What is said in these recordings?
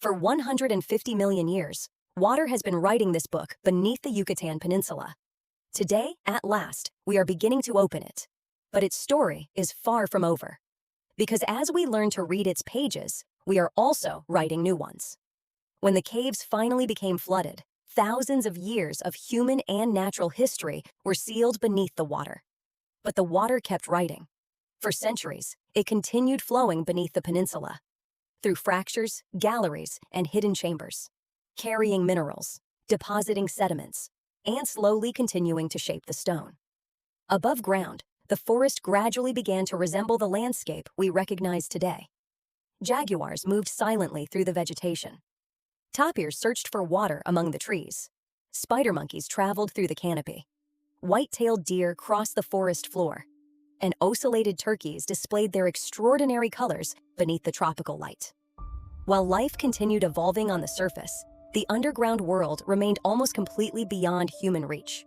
For 150 million years, water has been writing this book beneath the Yucatan Peninsula. Today, at last, we are beginning to open it. But its story is far from over. Because as we learn to read its pages, we are also writing new ones. When the caves finally became flooded, thousands of years of human and natural history were sealed beneath the water. But the water kept writing. For centuries, it continued flowing beneath the peninsula, through fractures, galleries, and hidden chambers, carrying minerals, depositing sediments, and slowly continuing to shape the stone. Above ground, the forest gradually began to resemble the landscape we recognize today. Jaguars moved silently through the vegetation. Tapirs searched for water among the trees. Spider monkeys traveled through the canopy. White-tailed deer crossed the forest floor, and ocellated turkeys displayed their extraordinary colors beneath the tropical light. While life continued evolving on the surface, the underground world remained almost completely beyond human reach.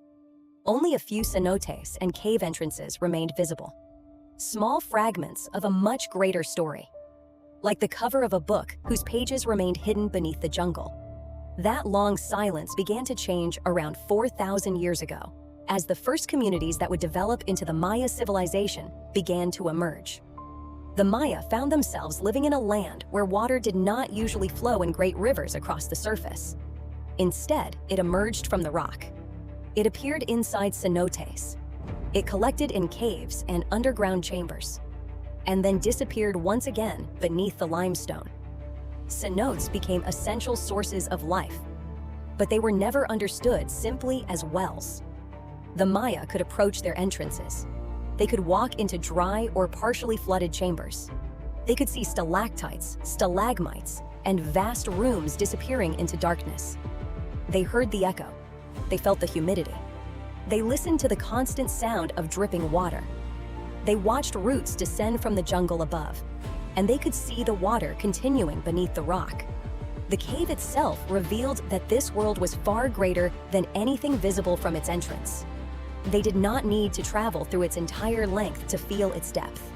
Only a few cenotes and cave entrances remained visible, small fragments of a much greater story, like the cover of a book whose pages remained hidden beneath the jungle. That long silence began to change around 4,000 years ago, as the first communities that would develop into the Maya civilization began to emerge. The Maya found themselves living in a land where water did not usually flow in great rivers across the surface. Instead, it emerged from the rock. It appeared inside cenotes. It collected in caves and underground chambers, and then disappeared once again beneath the limestone. Cenotes became essential sources of life, but they were never understood simply as wells. The Maya could approach their entrances. They could walk into dry or partially flooded chambers. They could see stalactites, stalagmites, and vast rooms disappearing into darkness. They heard the echo. They felt the humidity. They listened to the constant sound of dripping water. They watched roots descend from the jungle above, and they could see the water continuing beneath the rock. The cave itself revealed that this world was far greater than anything visible from its entrance. They did not need to travel through its entire length to feel its depth.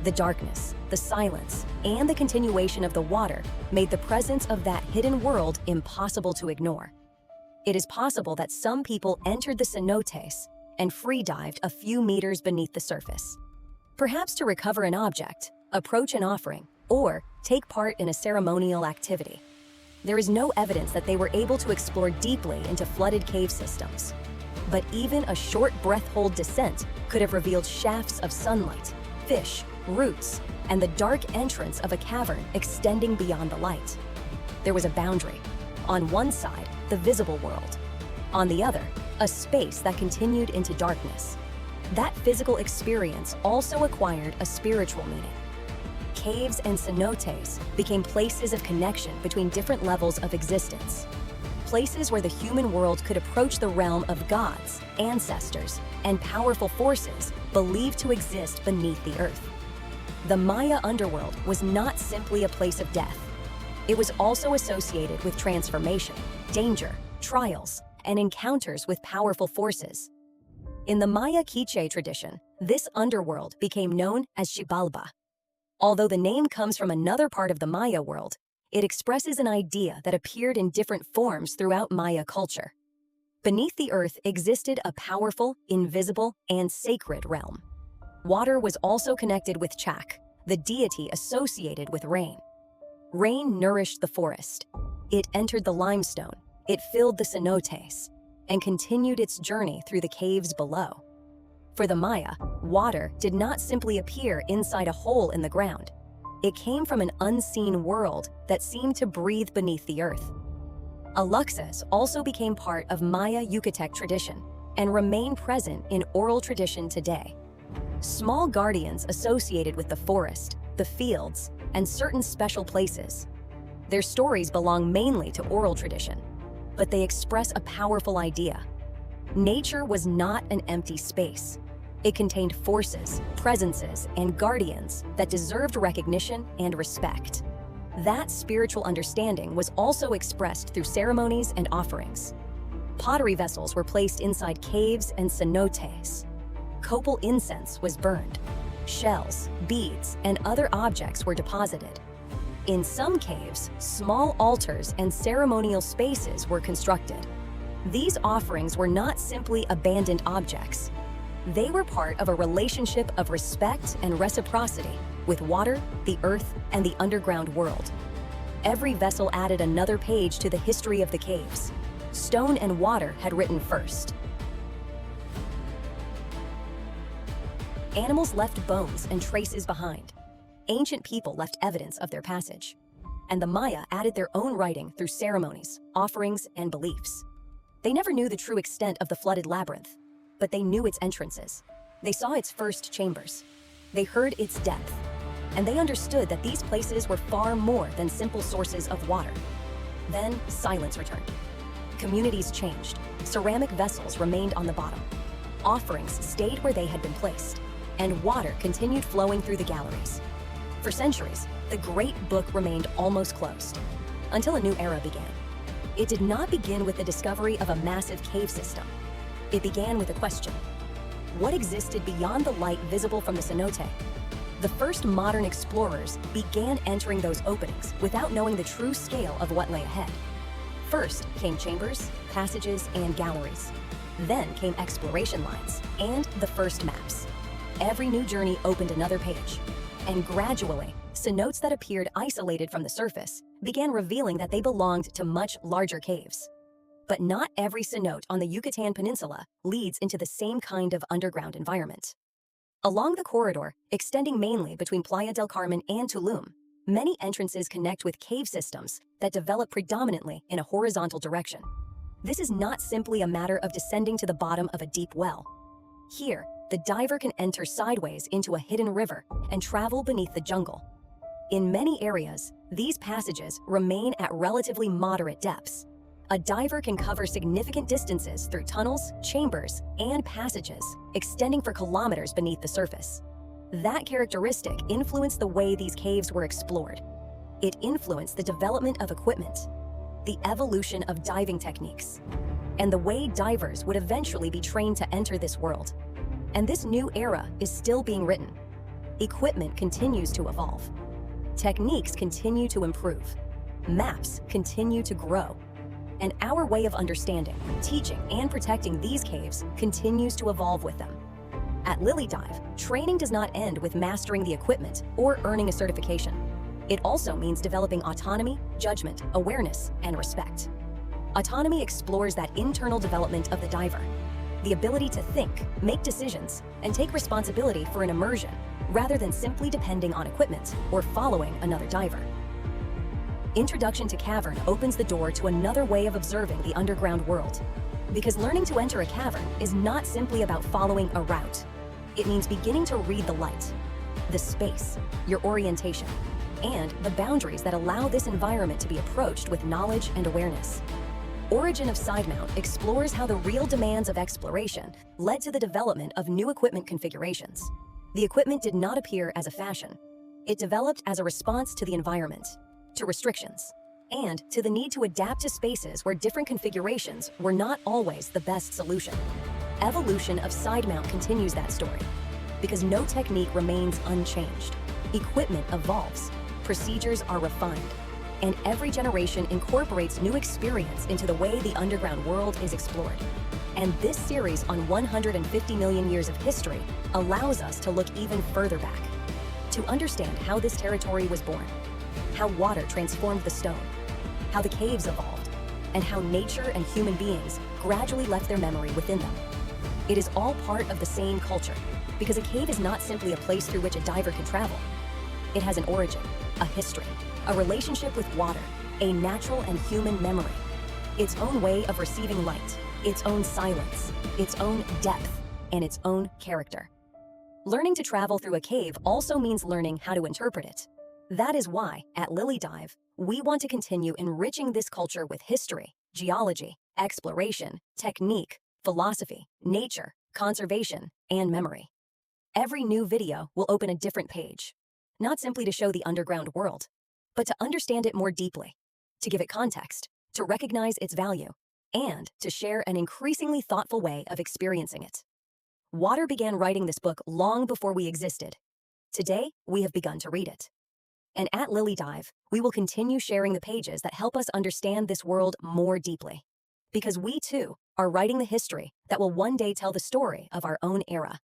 The darkness, the silence, and the continuation of the water made the presence of that hidden world impossible to ignore. It is possible that some people entered the cenotes and free-dived a few meters beneath the surface, perhaps to recover an object, approach an offering, or take part in a ceremonial activity. There is no evidence that they were able to explore deeply into flooded cave systems. But even a short breath-hold descent could have revealed shafts of sunlight, fish, roots, and the dark entrance of a cavern extending beyond the light. There was a boundary. On one side, the visible world. On the other, a space that continued into darkness. That physical experience also acquired a spiritual meaning. Caves and cenotes became places of connection between different levels of existence. Places where the human world could approach the realm of gods, ancestors, and powerful forces believed to exist beneath the earth. The Maya underworld was not simply a place of death. It was also associated with transformation, danger, trials, and encounters with powerful forces. In the Maya Quiche tradition, this underworld became known as Xibalba. Although the name comes from another part of the Maya world, it expresses an idea that appeared in different forms throughout Maya culture. Beneath the earth existed a powerful, invisible, and sacred realm. Water was also connected with Chak, the deity associated with rain. Rain nourished the forest. It entered the limestone, it filled the cenotes, and continued its journey through the caves below. For the Maya, water did not simply appear inside a hole in the ground. It came from an unseen world that seemed to breathe beneath the earth. Aluxas also became part of Maya Yucatec tradition and remain present in oral tradition today. Small guardians associated with the forest, the fields, and certain special places. Their stories belong mainly to oral tradition, but they express a powerful idea. Nature was not an empty space. It contained forces, presences, and guardians that deserved recognition and respect. That spiritual understanding was also expressed through ceremonies and offerings. Pottery vessels were placed inside caves and cenotes. Copal incense was burned. Shells, beads, and other objects were deposited. In some caves, small altars and ceremonial spaces were constructed. These offerings were not simply abandoned objects. They were part of a relationship of respect and reciprocity with water, the earth, and the underground world. Every vessel added another page to the history of the caves. Stone and water had written first. Animals left bones and traces behind. Ancient people left evidence of their passage. And the Maya added their own writing through ceremonies, offerings, and beliefs. They never knew the true extent of the flooded labyrinth, but they knew its entrances. They saw its first chambers. They heard its depth. And they understood that these places were far more than simple sources of water. Then silence returned. Communities changed. Ceramic vessels remained on the bottom. Offerings stayed where they had been placed. And water continued flowing through the galleries. For centuries, the Great Book remained almost closed, until a new era began. It did not begin with the discovery of a massive cave system. It began with a question. What existed beyond the light visible from the cenote? The first modern explorers began entering those openings without knowing the true scale of what lay ahead. First came chambers, passages, and galleries. Then came exploration lines and the first maps. Every new journey opened another page. And gradually, cenotes that appeared isolated from the surface began revealing that they belonged to much larger caves. But not every cenote on the Yucatan Peninsula leads into the same kind of underground environment. Along the corridor, extending mainly between Playa del Carmen and Tulum, many entrances connect with cave systems that develop predominantly in a horizontal direction. This is not simply a matter of descending to the bottom of a deep well. Here, the diver can enter sideways into a hidden river and travel beneath the jungle. In many areas, these passages remain at relatively moderate depths. A diver can cover significant distances through tunnels, chambers, and passages, extending for kilometers beneath the surface. That characteristic influenced the way these caves were explored. It influenced the development of equipment, the evolution of diving techniques, and the way divers would eventually be trained to enter this world. And this new era is still being written. Equipment continues to evolve. Techniques continue to improve. Maps continue to grow. And our way of understanding, teaching, and protecting these caves continues to evolve with them. At Lily Dive, training does not end with mastering the equipment or earning a certification. It also means developing autonomy, judgment, awareness, and respect. Autonomy explores that internal development of the diver, the ability to think, make decisions, and take responsibility for an immersion, rather than simply depending on equipment or following another diver. Introduction to Cavern opens the door to another way of observing the underground world. Because learning to enter a cavern is not simply about following a route. It means beginning to read the light, the space, your orientation, and the boundaries that allow this environment to be approached with knowledge and awareness. Origin of Sidemount explores how the real demands of exploration led to the development of new equipment configurations. The equipment did not appear as a fashion. It developed as a response to the environment, to restrictions, and to the need to adapt to spaces where different configurations were not always the best solution. Evolution of Sidemount continues that story, because no technique remains unchanged. Equipment evolves, procedures are refined, and every generation incorporates new experience into the way the underground world is explored. And this series on 150 million years of history allows us to look even further back, to understand how this territory was born, how water transformed the stone, how the caves evolved, and how nature and human beings gradually left their memory within them. It is all part of the same culture, because a cave is not simply a place through which a diver can travel. It has an origin, a history, a relationship with water, a natural and human memory, its own way of receiving light, its own silence, its own depth, and its own character. Learning to travel through a cave also means learning how to interpret it. That is why, at Lily Dive, we want to continue enriching this culture with history, geology, exploration, technique, philosophy, nature, conservation, and memory. Every new video will open a different page, not simply to show the underground world, but to understand it more deeply, to give it context, to recognize its value, and to share an increasingly thoughtful way of experiencing it. Water began writing this book long before we existed. Today, we have begun to read it. And at Lily Dive, we will continue sharing the pages that help us understand this world more deeply. Because we, too, are writing the history that will one day tell the story of our own era.